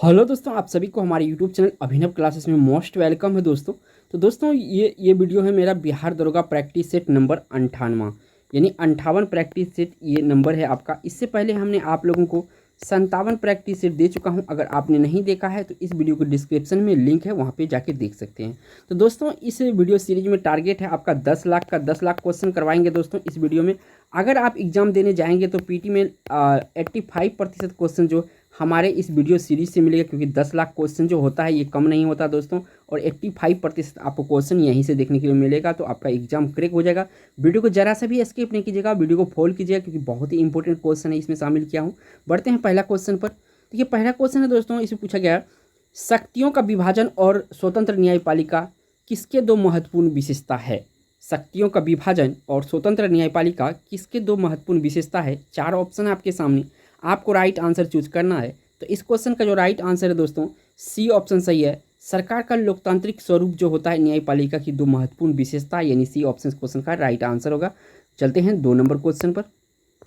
Hello दोस्तों, आप सभी को हमारे यूट्यूब चैनल अभिनव क्लासेस में मोस्ट वेलकम है दोस्तों। तो दोस्तों ये वीडियो है मेरा बिहार दरोगा प्रैक्टिस सेट नंबर 58, यानी 58 प्रैक्टिस सेट ये नंबर है आपका। इससे पहले हमने आप लोगों को 57 प्रैक्टिस सेट दे चुका हूं। अगर आपने नहीं देखा है तो इस वीडियो को डिस्क्रिप्शन में लिंक है, वहां पे जाके देख सकते हैं। तो दोस्तों इस वीडियो सीरीज में टारगेट है आपका 10 लाख का। 10 लाख क्वेश्चन करवाएंगे दोस्तों इस वीडियो में। अगर आप एग्जाम देने जाएंगे तो पीटी में 85% क्वेश्चन जो हमारे इस वीडियो सीरीज से मिलेगा, क्योंकि 10 लाख क्वेश्चन जो होता है ये कम नहीं होता दोस्तों। और 85% आपको क्वेश्चन यहीं से देखने के लिए मिलेगा, तो आपका एग्जाम क्रैक हो जाएगा। वीडियो को जरा सा भी स्किप नहीं कीजिएगा, वीडियो को फॉलो कीजिएगा, क्योंकि बहुत ही इंपॉर्टेंट क्वेश्चन है इसमें शामिल किया हूँ। बढ़ते हैं पहला क्वेश्चन पर। देखिए पहला क्वेश्चन है दोस्तों, इसमें पूछा गया शक्तियों का विभाजन और स्वतंत्र न्यायपालिका किसके दो महत्वपूर्ण विशेषता है। शक्तियों का विभाजन और स्वतंत्र न्यायपालिका किसके दो महत्वपूर्ण विशेषता है। 4 ऑप्शन है आपके सामने, आपको राइट आंसर चूज करना है। तो इस क्वेश्चन का जो राइट आंसर है दोस्तों, सी ऑप्शन सही है। सरकार का लोकतांत्रिक स्वरूप जो होता है न्यायपालिका की दो महत्वपूर्ण विशेषता, यानी सी ऑप्शन क्वेश्चन का राइट आंसर होगा। चलते हैं 2 नंबर क्वेश्चन पर।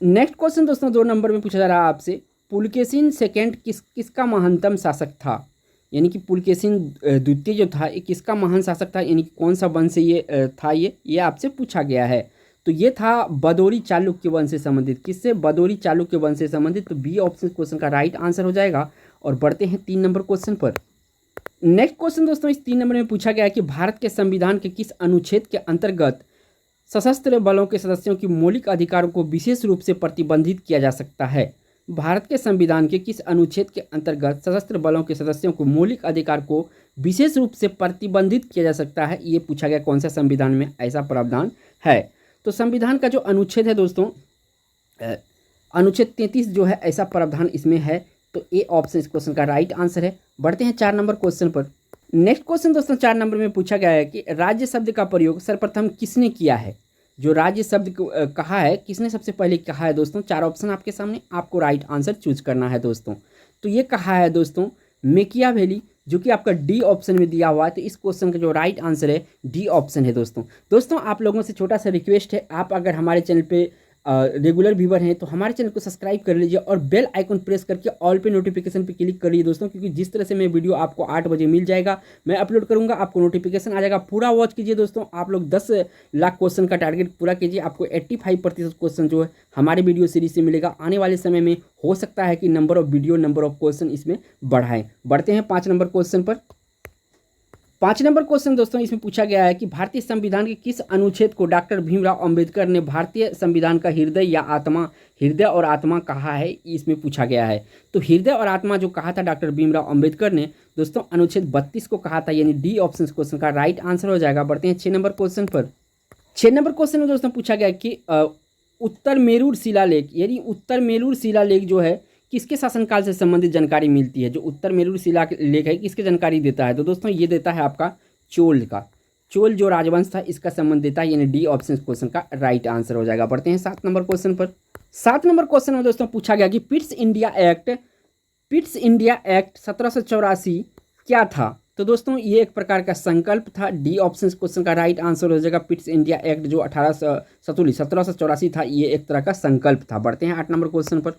नेक्स्ट क्वेश्चन दोस्तों 2 नंबर में पूछा जा रहा है आपसे, पुलकेशिन सेकेंड किसका महानतम शासक था। यानी कि पुलकेशिन द्वितीय जो था ये किसका महान शासक था, यानी कि कौन सा वंश से ये था, ये आपसे पूछा गया है। तो ये था बदौरी चालुक्य वंश से संबंधित। किससे? बदौरी चालुक्य वंश से संबंधित। तो बी ऑप्शन क्वेश्चन का राइट आंसर हो जाएगा। और बढ़ते हैं 3 नंबर क्वेश्चन पर। नेक्स्ट क्वेश्चन दोस्तों इस 3 नंबर में पूछा गया है कि भारत के संविधान के किस अनुच्छेद के अंतर्गत सशस्त्र बलों के सदस्यों की मौलिक अधिकारों को विशेष रूप से प्रतिबंधित किया जा सकता है। भारत के संविधान के किस अनुच्छेद के अंतर्गत सशस्त्र बलों के सदस्यों को मौलिक अधिकार को विशेष रूप से प्रतिबंधित किया जा सकता है, ये पूछा गया कौन सा संविधान में ऐसा प्रावधान है। तो संविधान का जो अनुच्छेद है दोस्तों, अनुच्छेद 33 जो है ऐसा प्रावधान इसमें है। तो ए ऑप्शन इस क्वेश्चन का राइट आंसर है। बढ़ते हैं 4 नंबर क्वेश्चन पर। नेक्स्ट क्वेश्चन दोस्तों 4 नंबर में पूछा गया है कि राज्य शब्द का प्रयोग सर्वप्रथम किसने किया है। जो राज्य शब्द कहा है किसने सबसे पहले कहा है दोस्तों। 4 ऑप्शन आपके सामने, आपको राइट आंसर चूज करना है दोस्तों। तो ये कहा है दोस्तों मैकियावेली, जो कि आपका डी ऑप्शन में दिया हुआ है। तो इस क्वेश्चन का जो राइट आंसर है डी ऑप्शन है दोस्तों आप लोगों से छोटा सा रिक्वेस्ट है, आप अगर हमारे चैनल पे रेगुलर व्यूवर हैं तो हमारे चैनल को सब्सक्राइब कर लीजिए और बेल आइकन प्रेस करके ऑल पे नोटिफिकेशन पे क्लिक कर लीजिए दोस्तों, क्योंकि जिस तरह से मैं वीडियो आपको 8 बजे मिल जाएगा, मैं अपलोड करूंगा, आपको नोटिफिकेशन आ जाएगा। पूरा वॉच कीजिए दोस्तों। आप लोग 10 लाख क्वेश्चन का टारगेट पूरा कीजिए, आपको 85% क्वेश्चन जो है हमारे वीडियो सीरीज से मिलेगा। आने वाले समय में हो सकता है कि number of video, number of question इसमें बढ़ाएं। बढ़ते हैं 5 नंबर क्वेश्चन पर। 5 नंबर क्वेश्चन दोस्तों इसमें पूछा गया है कि भारतीय संविधान के किस अनुच्छेद को डॉक्टर भीमराव अंबेडकर ने भारतीय संविधान का हृदय या आत्मा, हृदय और आत्मा कहा है, इसमें पूछा गया है। तो हृदय और आत्मा जो कहा था डॉक्टर भीमराव अंबेडकर ने दोस्तों, अनुच्छेद 32 को कहा था, यानी डी ऑप्शन क्वेश्चन का राइट आंसर हो जाएगा। बढ़ते हैं 6 नंबर क्वेश्चन पर। 6 नंबर क्वेश्चन में दोस्तों पूछा गया कि उत्तर मेरूर शिलालेख, यानी उत्तर मेरूर शिलालेख जो है किसके शासनकाल से संबंधित जानकारी मिलती है। जो उत्तर मेरूर शिलालेख है किसके जानकारी देता है। तो दोस्तों ये देता है आपका चोल का। चोल जो राजवंश था इसका संबंध देता है, यानी डी ऑप्शन क्वेश्चन का राइट आंसर हो जाएगा। बढ़ते हैं 7 नंबर क्वेश्चन पर। 7 नंबर क्वेश्चन में दोस्तों पूछा गया कि पिट्स इंडिया एक्ट 1784 क्या था। तो दोस्तों ये एक प्रकार का संकल्प था। डी ऑप्शन क्वेश्चन का राइट आंसर हो जाएगा। पिट्स इंडिया एक्ट जो 1784 था, ये एक तरह का संकल्प था। बढ़ते हैं 8 नंबर क्वेश्चन पर।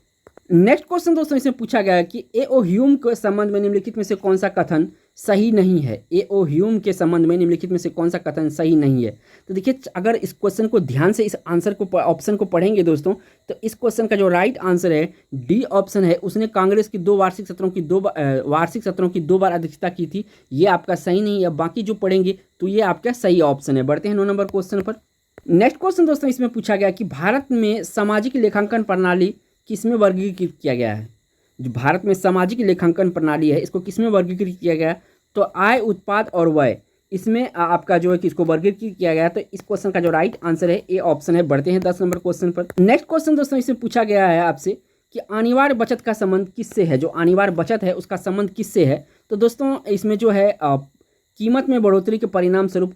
नेक्स्ट क्वेश्चन दोस्तों इसमें पूछा गया है कि एओ ह्यूम के संबंध में निम्नलिखित में से कौन सा कथन सही नहीं है। एओ ह्यूम के संबंध में निम्नलिखित में से कौन सा कथन सही नहीं है। तो देखिए अगर इस क्वेश्चन को ध्यान से इस आंसर को ऑप्शन को पढ़ेंगे दोस्तों, तो इस क्वेश्चन का जो राइट आंसर है डी ऑप्शन है। उसने कांग्रेस की 2 वार्षिक सत्रों की 2 बार अध्यक्षता की थी, ये आपका सही नहीं है। बाकी जो पढ़ेंगे तो ये आपका सही ऑप्शन है। बढ़ते हैं 9 नंबर क्वेश्चन पर। नेक्स्ट क्वेश्चन दोस्तों इसमें पूछा गया कि भारत में सामाजिक लेखांकन प्रणाली किसमें वर्गीकृत किया गया है। जो भारत में सामाजिक लेखांकन प्रणाली है इसको किसमें वर्गीकृत किया गया है। तो आय, उत्पाद और व्यय, इसमें आपका जो है किसको वर्गीकृत किया गया है। तो इस क्वेश्चन का जो राइट आंसर है ए ऑप्शन है। बढ़ते हैं 10 नंबर क्वेश्चन पर। नेक्स्ट क्वेश्चन दोस्तों इसमें पूछा गया है आपसे कि अनिवार्य बचत का संबंध किससे है। जो अनिवार्य बचत है उसका संबंध किससे है। तो दोस्तों इसमें जो है कीमत में बढ़ोतरी के परिणाम स्वरूप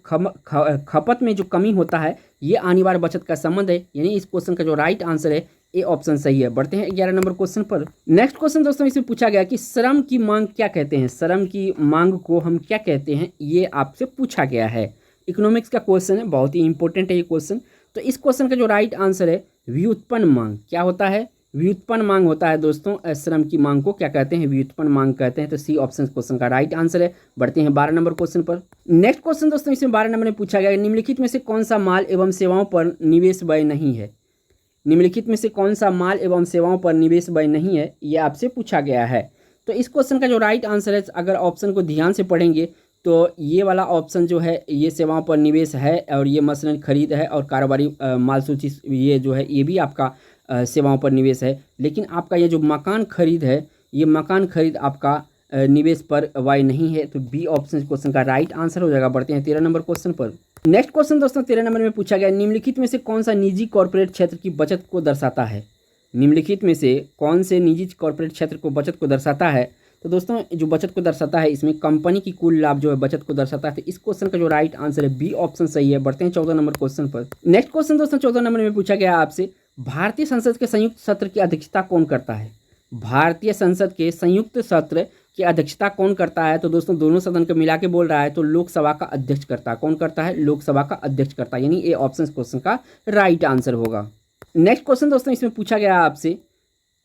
खपत में जो कमी होता है, ये अनिवार्य बचत का संबंध है, यानी इस क्वेश्चन का जो राइट आंसर है ए ऑप्शन सही है। बढ़ते हैं 11 नंबर क्वेश्चन पर। नेक्स्ट क्वेश्चन दोस्तों इसमें पूछा गया कि श्रम की मांग क्या कहते हैं। श्रम की मांग को हम क्या कहते हैं, ये आपसे पूछा गया है। इकोनॉमिक्स का क्वेश्चन है, बहुत ही इंपॉर्टेंट है ये क्वेश्चन। तो इस क्वेश्चन का जो राइट आंसर है व्युत्पन्न मांग। क्या होता है? व्युत्पन्न मांग होता है दोस्तों, श्रम की मांग को क्या कहते हैं, व्युत्पन्न मांग कहते हैं। तो सी ऑप्शन क्वेश्चन का राइट आंसर है। बढ़ते हैं 12 नंबर क्वेश्चन पर। नेक्स्ट क्वेश्चन दोस्तों इसमें 12 नंबर में पूछा गया, निम्नलिखित में से कौन सा माल एवं सेवाओं पर निवेश व्यय नहीं है। निम्नलिखित में से कौन सा माल एवं सेवाओं पर निवेश व्यय नहीं है, ये आपसे पूछा गया है। तो इस क्वेश्चन का जो राइट आंसर है, अगर ऑप्शन को ध्यान से पढ़ेंगे तो ये वाला ऑप्शन जो है ये सेवाओं पर निवेश है, और ये मसलन खरीद है, और कारोबारी माल सूची ये जो है ये भी आपका सेवाओं पर निवेश है। लेकिन आपका ये जो मकान खरीद है, ये मकान खरीद आपका निवेश पर व्यय नहीं है। तो बी ऑप्शन क्वेश्चन का राइट आंसर हो जाएगा। बढ़ते हैं 13 नंबर क्वेश्चन पर। नेक्स्ट क्वेश्चन दोस्तों 13 नंबर में पूछा गया, निम्नलिखित में से कौन सा निजी कॉर्पोरेट क्षेत्र की बचत को दर्शाता है। निम्नलिखित में से कौन से निजी कॉर्पोरेट क्षेत्र को बचत को दर्शाता है। तो दोस्तों जो बचत को दर्शाता है, इसमें कंपनी की कुल लाभ जो है बचत को दर्शाता है। तो इस क्वेश्चन का जो राइट आंसर है बी ऑप्शन सही है। बढ़ते हैं 14 नंबर क्वेश्चन पर। नेक्स्ट क्वेश्चन दोस्तों 14 नंबर में पूछा गया आपसे, भारतीय संसद के संयुक्त सत्र की अध्यक्षता कौन करता है। भारतीय संसद के संयुक्त सत्र की अध्यक्षता कौन करता है। तो दोस्तों दोनों सदन को मिला के बोल रहा है, तो लोकसभा का अध्यक्ष करता है। कौन करता है, लोकसभा का अध्यक्ष करता है, यानी ए ऑप्शन क्वेश्चन का राइट आंसर होगा। नेक्स्ट क्वेश्चन दोस्तों इसमें पूछा गया आपसे,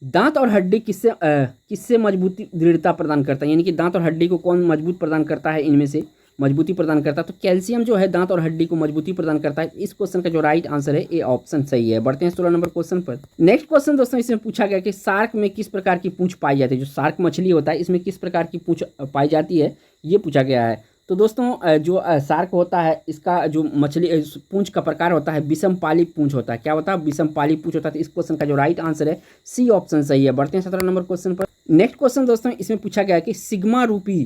दांत और हड्डी किससे मजबूती दृढ़ता प्रदान करता है, यानी कि दांत और हड्डी को कौन मजबूत प्रदान करता है, इनमें से मजबूती प्रदान करता है। तो कैल्शियम जो है दांत और हड्डी को मजबूती प्रदान करता है। इस क्वेश्चन का जो राइट आंसर है ए ऑप्शन सही है। बढ़ते हैं 16 नंबर क्वेश्चन पर। नेक्स्ट क्वेश्चन दोस्तों इसमें पूछा गया कि शार्क में किस प्रकार की पूंछ पाई जाती है। जो शार्क मछली होता है इसमें किस प्रकार की पूंछ पाई जाती है, ये पूछा गया है। तो दोस्तों जो शार्क होता है, इसका जो मछली पूंछ का प्रकार होता है विषम पाली पूंछ होता है। क्या होता है, विषम पाली पूंछ होता है। तो इस क्वेश्चन का जो राइट आंसर है सी ऑप्शन सही है। बढ़ते हैं 17 नंबर क्वेश्चन पर। नेक्स्ट क्वेश्चन दोस्तों इसमें पूछा गया कि सिग्मा रूपी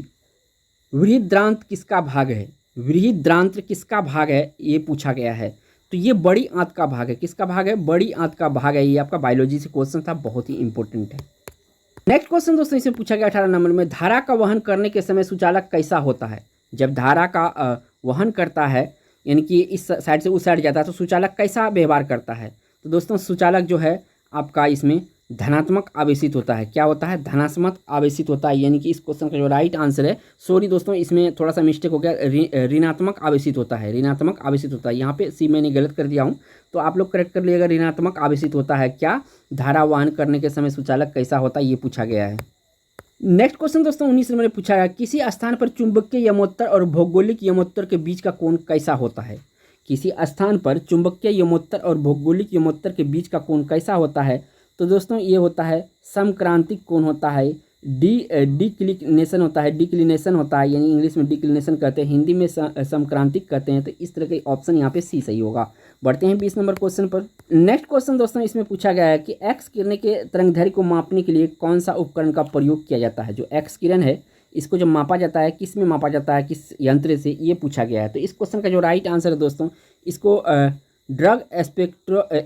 वृहद्रांत किसका भाग है। वृहद्रांत किसका भाग है, ये पूछा गया है। तो ये बड़ी आंत का भाग है। किसका भाग है, बड़ी आंत का भाग है। ये आपका बायोलॉजी से क्वेश्चन था, बहुत ही इंपॉर्टेंट है। नेक्स्ट क्वेश्चन दोस्तों इसमें पूछा गया 18 नंबर में, धारा का वहन करने के समय सुचालक कैसा होता है। जब धारा का वहन करता है, यानी कि इस साइड से उस साइड जाता है, तो सुचालक कैसा व्यवहार करता है। तो दोस्तों सुचालक जो है आपका इसमें धनात्मक आवेशित होता है। क्या होता है, धनात्मक आवेशित होता है। यानी कि इस क्वेश्चन का जो राइट आंसर है, सॉरी दोस्तों इसमें थोड़ा सा मिस्टेक हो गया, ऋणात्मक आवेशित होता है। ऋणात्मक आवेशित होता है, यहाँ पे सी मैंने गलत कर दिया हूँ, तो आप लोग करेक्ट कर लीजिएगा। ऋणात्मक आवेशित होता है क्या, धारा वहन करने के समय सुचालक कैसा होता है, ये पूछा गया है। नेक्स्ट क्वेश्चन दोस्तों 19 नंबर में पूछा गया, किसी स्थान पर चुंबकीय यमोत्तर और भौगोलिक यमोत्तर के बीच का कोण कैसा होता है। किसी स्थान पर चुंबकीय यमोत्तर और भौगोलिक यमोत्तर के बीच का कोण कैसा होता है। तो दोस्तों ये होता है समक्रांतिक कोण होता है। डिक्लिनेशन होता है, डिक्लिनेशन होता है, यानी इंग्लिश में डिक्लिनेशन कहते हैं, हिंदी में समक्रांतिक कहते हैं। तो इस तरह के ऑप्शन यहाँ पे सी सही होगा। बढ़ते हैं 20 नंबर क्वेश्चन पर। नेक्स्ट क्वेश्चन दोस्तों इसमें पूछा गया है कि एक्स किरण के तरंगदैर्घ्य को मापने के लिए कौन सा उपकरण का प्रयोग किया जाता है। जो एक्स किरण है इसको जब मापा जाता है, किस में मापा जाता है, किस यंत्र से, ये पूछा गया है। तो इस क्वेश्चन का जो राइट आंसर है दोस्तों, इसको ड्रग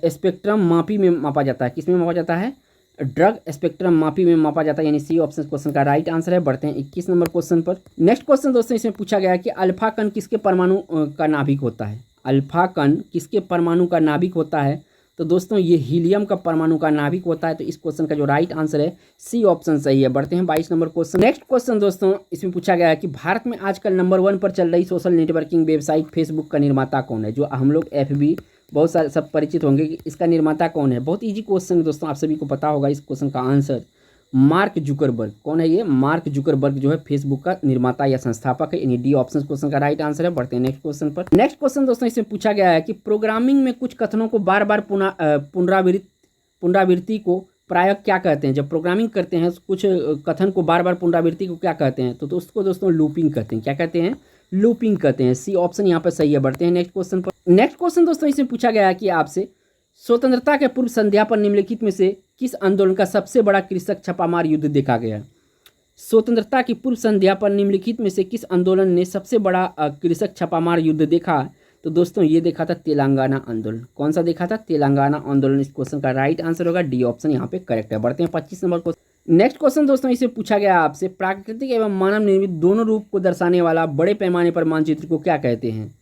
स्पेक्ट्रम मापी में मापा जाता है। किस में मापा जाता है, ड्रग स्पेक्ट्रम मापी में मापा जाता है, यानी सी ऑप्शन क्वेश्चन का राइट आंसर है। बढ़ते हैं 21 नंबर क्वेश्चन पर। नेक्स्ट क्वेश्चन दोस्तों इसमें पूछा गया है कि अल्फा कण किसके परमाणु का नाभिक होता है। अल्फा कण किसके परमाणु का नाभिक होता है। तो दोस्तों ये हीलियम का परमाणु का नाभिक होता है। तो इस क्वेश्चन का जो राइट आंसर है सी ऑप्शन सही है। बढ़ते हैं 22 नंबर क्वेश्चन। नेक्स्ट क्वेश्चन दोस्तों इसमें पूछा गया है कि भारत में आजकल नंबर 1 पर चल रही सोशल नेटवर्किंग वेबसाइट फेसबुक का निर्माता कौन है। जो हम लोग FB बहुत सारे सब परिचित होंगे कि इसका निर्माता कौन है। बहुत इजी क्वेश्चन है दोस्तों, आप सभी को पता होगा। इस क्वेश्चन का आंसर मार्क जुकरबर्ग। कौन है ये, मार्क जुकरबर्ग जो है फेसबुक का निर्माता या संस्थापक है, यानी डी ऑप्शन क्वेश्चन का राइट आंसर है। बढ़ते हैं नेक्स्ट क्वेश्चन पर। नेक्स्ट क्वेश्चन दोस्तों इसमें पूछा गया है कि प्रोग्रामिंग में कुछ कथनों को बार बार पुनरावृत्ति को प्रायः क्या कहते हैं। जब प्रोग्रामिंग करते हैं कुछ कथन को बार बार पुनरावृत्ति को क्या कहते हैं। तो उसको दोस्तों लूपिंग कहते हैं। क्या कहते हैं, लूपिंग कहते हैं। सी ऑप्शन यहाँ पर सही है। बढ़ते हैं नेक्स्ट क्वेश्चन पर। नेक्स्ट क्वेश्चन दोस्तों इसमें पूछा गया है कि आपसे स्वतंत्रता के पूर्व संध्या पर निम्नलिखित में से किस आंदोलन का सबसे बड़ा कृषक छापामार युद्ध देखा गया। स्वतंत्रता की पूर्व संध्या पर निम्नलिखित में से किस आंदोलन ने सबसे बड़ा कृषक छापामार युद्ध देखा। तो दोस्तों ये देखा था तेलंगाना आंदोलन। कौन सा देखा था, तेलंगाना आंदोलन। इस क्वेश्चन का राइट आंसर होगा डी ऑप्शन यहाँ पे करेक्ट है। बढ़ते हैं 25 नंबर क्वेश्चन। नेक्स्ट क्वेश्चन दोस्तों इसे पूछा गया आपसे, प्राकृतिक एवं मानव निर्मित दोनों रूप को दर्शाने वाला बड़े पैमाने पर मानचित्र को क्या कहते हैं।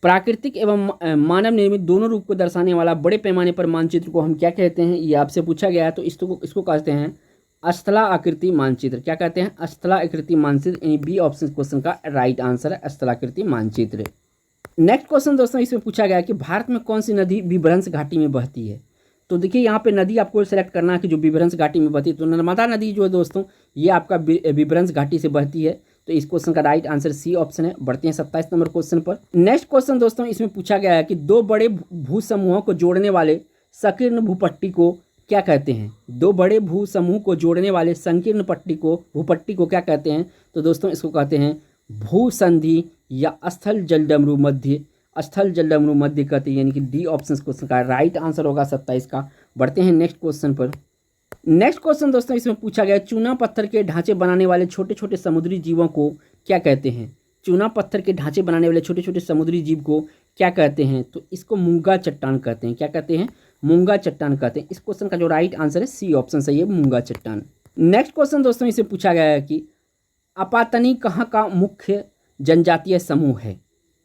प्राकृतिक एवं मानव निर्मित दोनों रूप को दर्शाने वाला बड़े पैमाने पर मानचित्र को हम क्या कहते हैं, ये आपसे पूछा गया है। तो इसको कहते हैं अस्थला आकृति मानचित्र। क्या कहते हैं, अस्थला आकृति मानचित्र, यानी बी ऑप्शन क्वेश्चन का राइट आंसर है अस्थला आकृति मानचित्र। नेक्स्ट क्वेश्चन दोस्तों इसमें पूछा गया कि भारत में कौन सी नदी विभ्रंश घाटी में बहती है। तो देखिए यहाँ पे नदी आपको सेलेक्ट करना है कि जो विभ्रंश घाटी में बहती है। तो नर्मदा नदी जो है दोस्तों ये आपका विभ्रंश घाटी से बहती है। तो इस क्वेश्चन का राइट आंसर सी ऑप्शन है। बढ़ते हैं 27 नंबर क्वेश्चन पर। नेक्स्ट क्वेश्चन दोस्तों इसमें पूछा गया है कि दो बड़े भू समूहों को जोड़ने वाले संकीर्ण भूपट्टी को क्या कहते हैं। दो बड़े भू समूह को जोड़ने वाले संकीर्ण भूपट्टी को क्या कहते हैं। तो दोस्तों इसको कहते हैं भूसंधि या स्थल जलडमरू मध्य कहते हैं, यानी कि डी ऑप्शन क्वेश्चन का राइट आंसर होगा 27 का। बढ़ते हैं नेक्स्ट क्वेश्चन पर। नेक्स्ट क्वेश्चन दोस्तों इसमें पूछा गया चूना पत्थर के ढांचे बनाने वाले छोटे छोटे समुद्री जीवों को क्या कहते हैं। चूना पत्थर के ढांचे बनाने वाले छोटे छोटे समुद्री जीव को क्या कहते हैं। तो इसको मूंगा चट्टान कहते हैं। क्या कहते हैं, मूंगा चट्टान कहते हैं। इस क्वेश्चन का जो राइट आंसर है सी ऑप्शन सही है, मूंगा चट्टान। नेक्स्ट क्वेश्चन दोस्तों इससे पूछा गया है कि आपातानी कहाँ का मुख्य जनजातीय समूह है।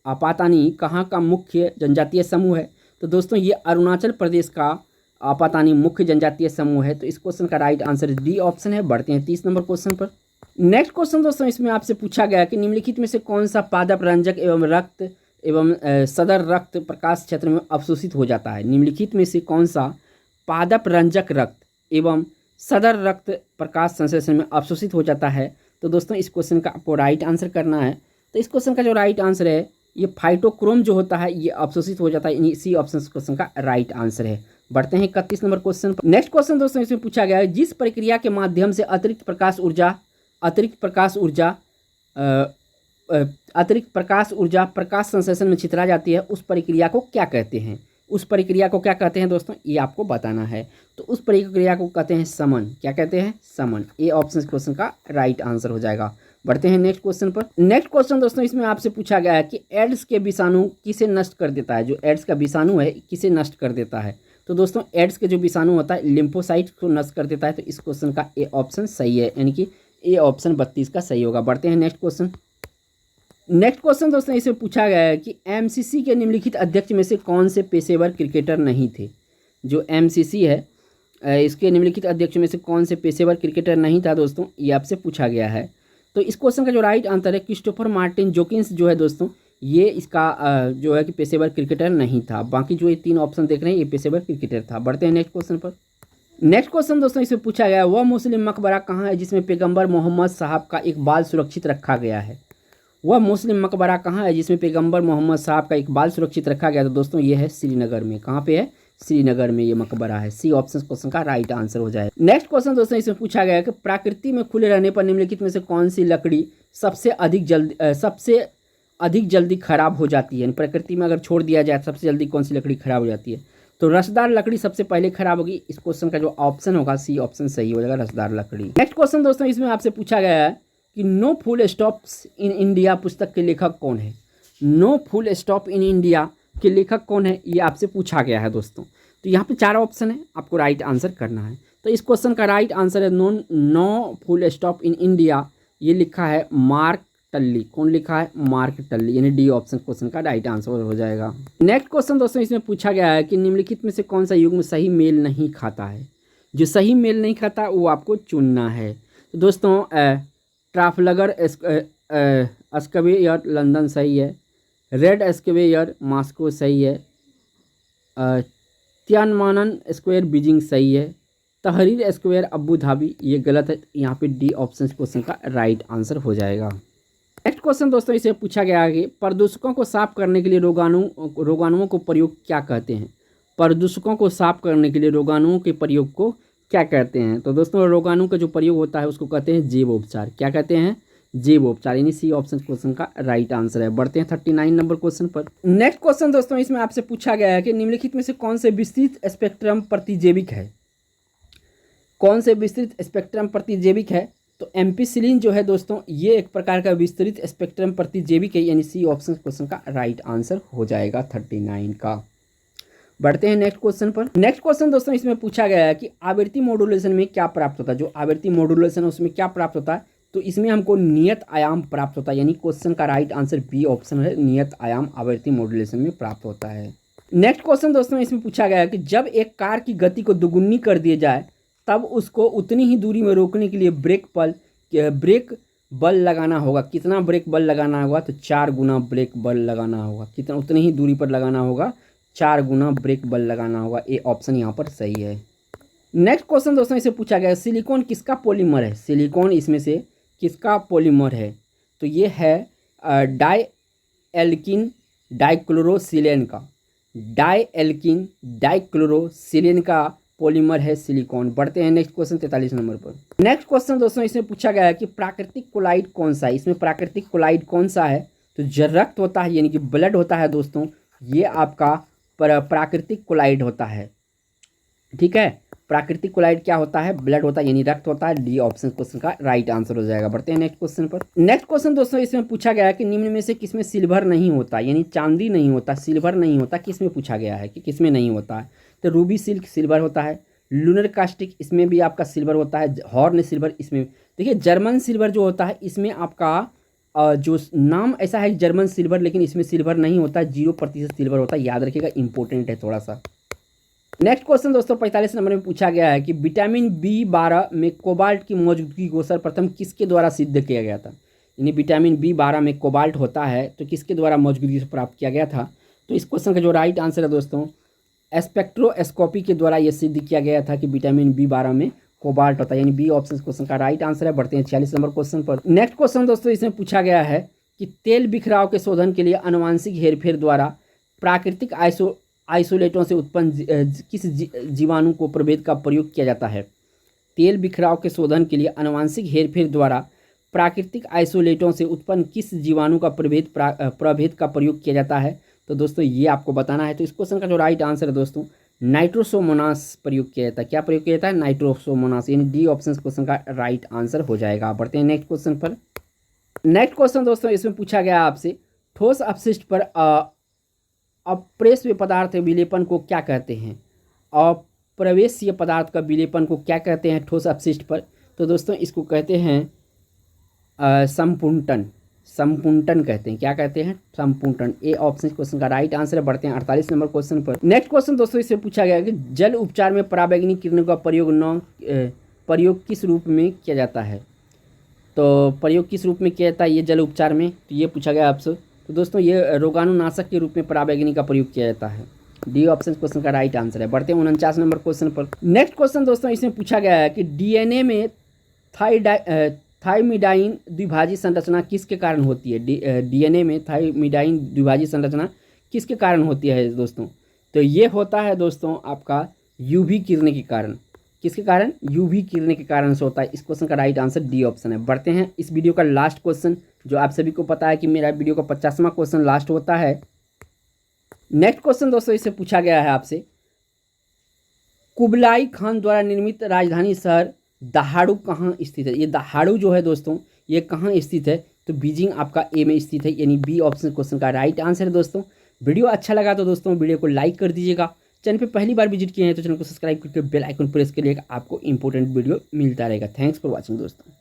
आपातानी कहाँ का मुख्य जनजातीय समूह है। तो दोस्तों ये अरुणाचल प्रदेश का आपातानी मुख्य जनजातीय समूह है। तो इस क्वेश्चन का राइट आंसर डी ऑप्शन है। बढ़ते हैं 30 नंबर क्वेश्चन पर। नेक्स्ट क्वेश्चन दोस्तों इसमें आपसे पूछा गया कि निम्नलिखित में से कौन सा पादप रंजक एवं रक्त एवं सदर रक्त प्रकाश क्षेत्र में अवशोषित हो जाता है। निम्नलिखित में से कौन सा पादप रंजक रक्त एवं सदर रक्त प्रकाश संश्लेषण में अवशोषित हो जाता है। तो दोस्तों इस क्वेश्चन का आपको राइट आंसर करना है। तो इस क्वेश्चन का जो राइट आंसर है ये फाइटोक्रोम जो होता है ये अवशोषित हो जाता है। सी ऑप्शन क्वेश्चन का राइट आंसर है। बढ़ते हैं 31 नंबर क्वेश्चन पर। नेक्स्ट क्वेश्चन दोस्तों इसमें पूछा गया है जिस प्रक्रिया के माध्यम से अतिरिक्त प्रकाश ऊर्जा प्रकाश संश्लेषण में छितरा जाती है उस प्रक्रिया को क्या कहते हैं। उस प्रक्रिया को क्या कहते हैं दोस्तों ये आपको बताना है। तो उस प्रक्रिया को कहते हैं समन। क्या कहते हैं, समन। ए ऑप्शन क्वेश्चन का राइट आंसर हो जाएगा। बढ़ते हैं नेक्स्ट क्वेश्चन पर। नेक्स्ट क्वेश्चन दोस्तों इसमें आपसे पूछा गया है कि एड्स के विषाणु किसे नष्ट कर देता है। जो एड्स का विषाणु है किसे नष्ट कर देता है। तो दोस्तों एड्स के जो विषाणु होता है लिम्फोसाइट को नष्ट कर देता है। तो इस क्वेश्चन का ए ऑप्शन सही है, यानी कि ए ऑप्शन 32 का सही होगा। बढ़ते हैं नेक्स्ट क्वेश्चन। नेक्स्ट क्वेश्चन दोस्तों इसमें पूछा गया है कि एमसीसी के निम्नलिखित अध्यक्ष में से कौन से पेशेवर क्रिकेटर नहीं थे। जो एमसीसी है इसके निम्नलिखित अध्यक्ष में से कौन से पेशेवर क्रिकेटर नहीं था दोस्तों ये आपसे पूछा गया है। तो इस क्वेश्चन का जो राइट आंसर है क्रिस्टोफर मार्टिन जोकिंस जो है दोस्तों ये इसका जो है कि पेशेवर क्रिकेटर नहीं था। बाकी जो ये 3 ऑप्शन देख रहे हैं ये पेशेवर क्रिकेटर था। बढ़ते हैं नेक्स्ट क्वेश्चन पर। नेक्स्ट क्वेश्चन दोस्तों इसमें पूछा गया है वह मुस्लिम मकबरा कहाँ है जिसमें पैगंबर मोहम्मद साहब का इकबाल सुरक्षित रखा गया है। वह मुस्लिम मकबरा कहाँ है जिसमें पैगंबर मोहम्मद साहब का इकबाल सुरक्षित रखा गया। तो दोस्तों ये है श्रीनगर में। कहाँ पे है, श्रीनगर में ये मकबरा है। सी ऑप्शन क्वेश्चन का राइट आंसर हो जाए। नेक्स्ट क्वेश्चन दोस्तों इसमें पूछा गया है कि प्रकृति में खुले रहने पर निम्नलिखित में से कौन सी लकड़ी सबसे अधिक जल्दी खराब हो जाती है। यानी प्रकृति में अगर छोड़ दिया जाए सबसे जल्दी कौन सी लकड़ी खराब हो जाती है। तो रसदार लकड़ी सबसे पहले खराब होगी। इस क्वेश्चन का जो ऑप्शन होगा सी ऑप्शन सही हो जाएगा, रसदार लकड़ी। नेक्स्ट क्वेश्चन दोस्तों इसमें आपसे पूछा गया है कि no full stops in India पुस्तक के लेखक कौन है। No full stop in India के लेखक कौन है ये आपसे पूछा गया है दोस्तों। तो यहाँ पे 4 ऑप्शन है, आपको राइट आंसर करना है। तो इस क्वेश्चन का राइट आंसर है no full stop in India. ये लिखा है मार्क टल्ली। कौन लिखा है, मार्क टल्ली, यानी डी ऑप्शन क्वेश्चन का राइट आंसर हो जाएगा। नेक्स्ट क्वेश्चन दोस्तों इसमें पूछा गया है कि निम्नलिखित में से कौन सा युग्म सही मेल नहीं खाता है। जो सही मेल नहीं खाता वो आपको चुनना है। तो दोस्तों ट्राफलगर स्क्वेयर लंदन सही है, रेड स्क्वेयर मॉस्को सही है, तियानमानन स्क्वायर बीजिंग सही है, तहरीर स्क्वायर अबू धाबी ये गलत है। यहाँ पे डी ऑप्शन क्वेश्चन का राइट आंसर हो जाएगा। नेक्स्ट क्वेश्चन दोस्तों इसे पूछा गया है कि प्रदूषकों को साफ करने के लिए रोगाणुओं को प्रयोग क्या कहते हैं। प्रदूषकों को साफ करने के लिए रोगाणुओं के प्रयोग को क्या कहते हैं। तो दोस्तों रोगाणु का जो प्रयोग होता है उसको कहते हैं जैवोपचार। क्या कहते हैं, जैवोपचार, यानी सी ऑप्शन क्वेश्चन का राइट आंसर है। बढ़ते हैं 39 नंबर क्वेश्चन पर। नेक्स्ट क्वेश्चन दोस्तों इसमें आपसे पूछा गया है कि निम्नलिखित में से कौन से विस्तृत स्पेक्ट्रम प्रतिजैविक है। कौन से विस्तृत स्पेक्ट्रम प्रतिजैविक है। तो एम्पिसिलिन जो है दोस्तों ये एक प्रकार का विस्तृत स्पेक्ट्रम प्रतिजैविक है, यानी सी ऑप्शन क्वेश्चन का राइट आंसर हो जाएगा 39 का। बढ़ते हैं नेक्स्ट क्वेश्चन पर। नेक्स्ट क्वेश्चन दोस्तों इसमें पूछा गया है कि आवृत्ति मॉड्यूलेशन में क्या प्राप्त होता है। जो आवृत्ति मॉड्यूलेशन है उसमें क्या प्राप्त होता है। तो इसमें हमको नियत आयाम प्राप्त होता है, यानी क्वेश्चन का राइट आंसर बी ऑप्शन है, नियत आयाम आवृत्ति मॉड्यूलेशन में प्राप्त होता है। नेक्स्ट क्वेश्चन दोस्तों इसमें पूछा गया है कि जब एक कार की गति को दोगुनी कर दिया जाए तब उसको उतनी ही दूरी में रोकने के लिए ब्रेक बल लगाना होगा। कितना ब्रेक बल लगाना होगा। तो 4 गुना ब्रेक बल लगाना होगा। कितना, उतनी ही दूरी पर लगाना होगा, 4 गुना ब्रेक बल लगाना होगा। ए ऑप्शन यहाँ पर सही है। नेक्स्ट क्वेश्चन दोस्तों इसे पूछा गया है, सिलिकॉन किसका पॉलीमर है? सिलिकॉन इसमें से किसका पॉलीमर है? तो ये है डाई एल्किन डाइक्लोरोसिलेन का। डाई एल्किन डाइक्लोरोसिलेन का पॉलीमर है सिलिकॉन। बढ़ते हैं नेक्स्ट क्वेश्चन 43 नंबर पर। नेक्स्ट क्वेश्चन दोस्तों इसमें पूछा गया है कि प्राकृतिक कोलाइड कौन सा है? इसमें प्राकृतिक कोलाइड कौन सा है? तो जो रक्त होता है यानी कि ब्लड होता है दोस्तों, ये आपका प्राकृतिक कोलाइड होता है। ठीक है, प्राकृतिक कोलाइड क्या होता है? ब्लड होता है यानी रक्त होता है। डी ऑप्शन क्वेश्चन का राइट आंसर हो जाएगा। बढ़ते हैं नेक्स्ट क्वेश्चन पर। नेक्स्ट क्वेश्चन दोस्तों इसमें पूछा गया है कि निम्न में से किसमें सिल्वर नहीं होता, यानी चांदी नहीं होता, सिल्वर नहीं होता, किसमें पूछा गया है कि किसमें नहीं होता है? तो रूबी सिल्क सिल्वर होता है, लूनर कास्टिक इसमें भी आपका सिल्वर होता है, हॉर्न सिल्वर इसमें। देखिए जर्मन सिल्वर जो होता है इसमें आपका जो नाम ऐसा है जर्मन सिल्वर, लेकिन इसमें सिल्वर नहीं होता, 0% सिल्वर होता है। याद रखिएगा, इंपॉर्टेंट है थोड़ा सा। नेक्स्ट क्वेश्चन दोस्तों 45 नंबर में पूछा गया है कि विटामिन B12 में कोबाल्ट की मौजूदगी को सर्वप्रथम किसके द्वारा सिद्ध किया गया था? यानी विटामिन B12 में कोबाल्ट होता है तो किसके द्वारा मौजूदगी से प्राप्त किया गया था? तो इस क्वेश्चन का जो राइट आंसर है दोस्तों, स्पेक्ट्रोस्कोपी के द्वारा यह सिद्ध किया गया था कि विटामिन B12 में कोबाल्ट होता है, यानी बी ऑप्शन क्वेश्चन का राइट आंसर है। बढ़ते हैं 46 नंबर क्वेश्चन पर। नेक्स्ट क्वेश्चन दोस्तों इसमें पूछा गया है कि तेल बिखराव के शोधन के लिए आनुवांशिक हेरफेर द्वारा प्राकृतिक आइसोलेटों से उत्पन्न किस जीवाणु को प्रभेद का प्रयोग किया जाता है? तेल बिखराव के शोधन के लिए आनुवांशिक हेरफेर द्वारा प्राकृतिक आइसोलेटों से उत्पन्न किस जीवाणु का प्रभेद का प्रयोग किया जाता है? तो दोस्तों ये आपको बताना है। तो इस क्वेश्चन का जो राइट आंसर है दोस्तों, नाइट्रोसोमोनास प्रयोग किया जाता है। क्या प्रयोग किया जाता है? नाइट्रोसोमोनास, यानी डी ऑप्शन क्वेश्चन का राइट आंसर हो जाएगा। बढ़ते हैं नेक्स्ट क्वेश्चन पर। नेक्स्ट क्वेश्चन दोस्तों इसमें पूछा गया आपसे, ठोस अपशिष्ट पर अप्रवेश्य पदार्थ विलेपन को क्या कहते हैं? अप्रवेश्य पदार्थ का विलेपन को क्या कहते हैं ठोस अपशिष्ट पर? तो दोस्तों इसको कहते हैं संपुटन। संपुटन कहते हैं। क्या कहते हैं? संपुटन। ए ऑप्शन क्वेश्चन का राइट आंसर है। बढ़ते हैं 48 नंबर क्वेश्चन पर। नेक्स्ट क्वेश्चन दोस्तों इससे पूछा गया है कि जल उपचार में पराबैंगनी किरणों का प्रयोग किस रूप में किया जाता है? तो प्रयोग किस रूप में किया जाता है ये जल उपचार में? तो ये पूछा गया आपसे। तो दोस्तों ये रोगाणुनाशक के रूप में पराबैंगनी का प्रयोग किया जाता है। डी ऑप्शन क्वेश्चन का राइट आंसर है। बढ़ते हैं 49 नंबर क्वेश्चन पर। नेक्स्ट क्वेश्चन दोस्तों इसमें पूछा गया है कि डीएनए में थाइमिडाइन द्विभाजी संरचना किसके कारण होती है? डीएनए में थाइमिडाइन द्विभाजी संरचना किसके कारण होती है दोस्तों? तो ये होता है दोस्तों आपका यूवी किरणें के कारण। किसके कारण? यूवी किरणें के कारण से होता है। इस क्वेश्चन का राइट आंसर डी ऑप्शन है। बढ़ते हैं इस वीडियो का लास्ट क्वेश्चन, जो आप सभी को पता है कि मेरा वीडियो का 50वां क्वेश्चन लास्ट होता है। नेक्स्ट क्वेश्चन दोस्तों इससे पूछा गया है आपसे, कुबलाई खान द्वारा निर्मित राजधानी शहर दहाड़ू कहाँ स्थित है? ये दहाड़ू जो है दोस्तों ये कहाँ स्थित है? तो बीजिंग आपका ए में स्थित है, यानी बी ऑप्शन क्वेश्चन का राइट आंसर है। दोस्तों वीडियो अच्छा लगा तो दोस्तों वीडियो को लाइक कर दीजिएगा। चैनल पे पहली बार विजिट किए हैं तो चैनल को सब्सक्राइब करके बेल आइकन प्रेस करिएगा, आपको इंपॉर्टेंट वीडियो मिलता रहेगा। थैंक्स फॉर वॉचिंग दोस्तों।